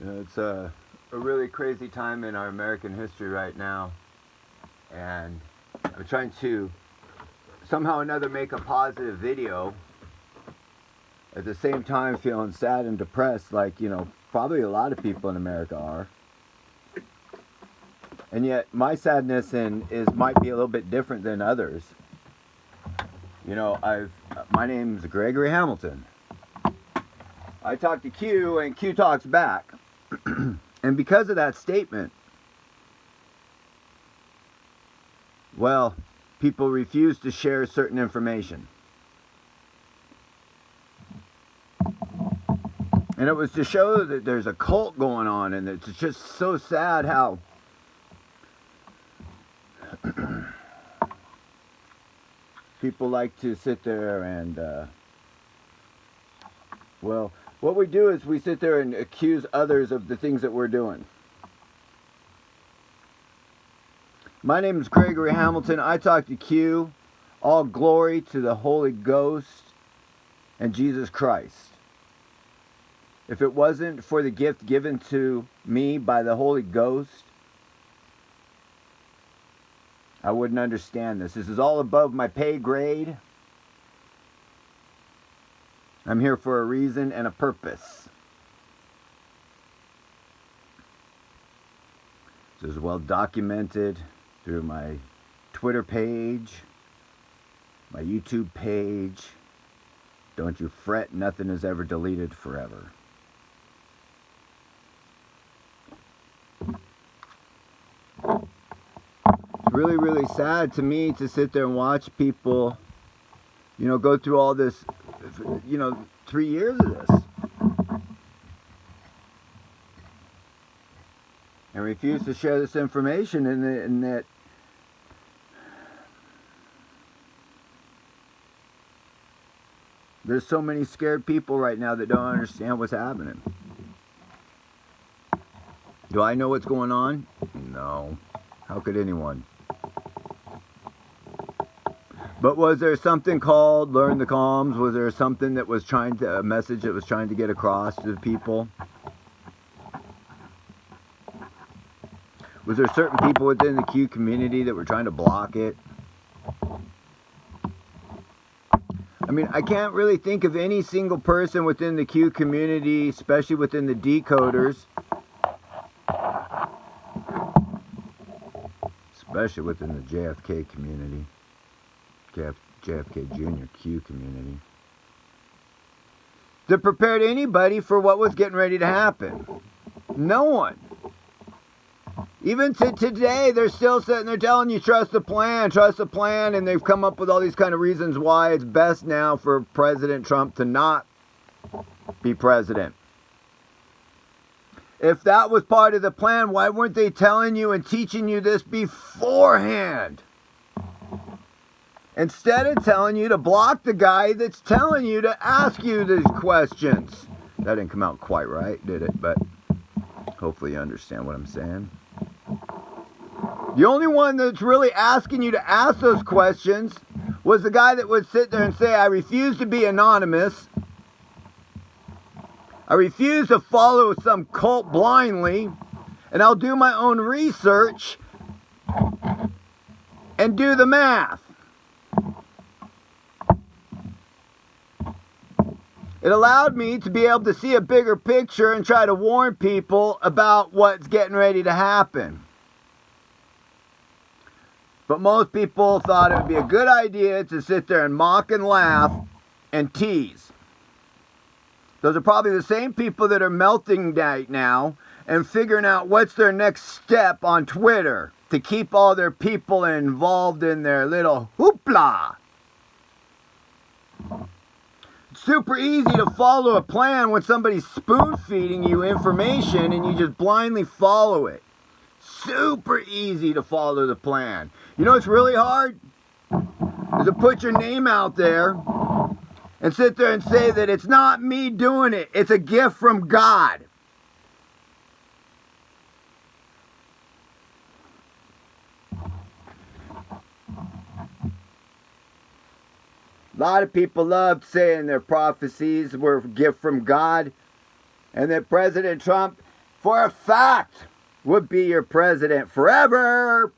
It's a really crazy time in our American history right now, and I'm trying to somehow or another make a positive video. At the same time, feeling sad and depressed, like probably a lot of people in America are. And yet, my sadness might be a little bit different than others. My name's Gregory Hamilton. I talk to Q, and Q talks back. And because of that statement, well, people refuse to share certain information. And it was to show that there's a cult going on, and it's just so sad how people like to sit there and, well, what we do is we sit there and accuse others of the things that we're doing. My name is Gregory Hamilton. I talk to Q. All glory to the Holy Ghost and Jesus Christ. If it wasn't for the gift given to me by the Holy Ghost, I wouldn't understand this. This is all above my pay grade. I'm here for a reason and a purpose. This is well documented through my Twitter page, my YouTube page. Don't you fret, nothing is ever deleted forever. It's really, really sad to me to sit there and watch people, go through all this, 3 years of this. And refuse to share this information, and that there's so many scared people right now that don't understand what's happening. Do I know what's going on? No. How could anyone? But was there something called Learn the Calms? Was there something that was a message that was trying to get across to the people? Was there certain people within the Q community that were trying to block it? I mean, I can't really think of any single person within the Q community, especially within the decoders, especially within the JFK community, JFK Jr. Q community, that prepared anybody for what was getting ready to happen. No one. Even to today, they're still sitting there telling you, trust the plan, and they've come up with all these kind of reasons why it's best now for President Trump to not be president. If that was part of the plan, why weren't they telling you and teaching you this beforehand? Instead of telling you to block the guy that's telling you to ask you these questions. That didn't come out quite right, did it? But hopefully you understand what I'm saying. The only one that's really asking you to ask those questions was the guy that would sit there and say, I refuse to be anonymous. I refuse to follow some cult blindly. And I'll do my own research and do the math. It allowed me to be able to see a bigger picture and try to warn people about what's getting ready to happen. But most people thought it would be a good idea to sit there and mock and laugh and tease. Those are probably the same people that are melting right now and figuring out what's their next step on Twitter to keep all their people involved in their little hoopla. It's super easy to follow a plan when somebody's spoon-feeding you information and you just blindly follow it. Super easy to follow the plan. You know what's really hard? Is to put your name out there and sit there and say that it's not me doing it. It's a gift from God. A lot of people love saying their prophecies were a gift from God, and that President Trump for a fact would be your president forever.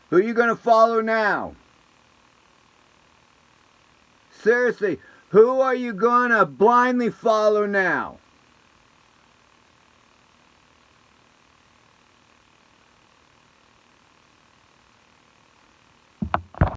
Who are you going to follow now? Seriously, who are you going to blindly follow now?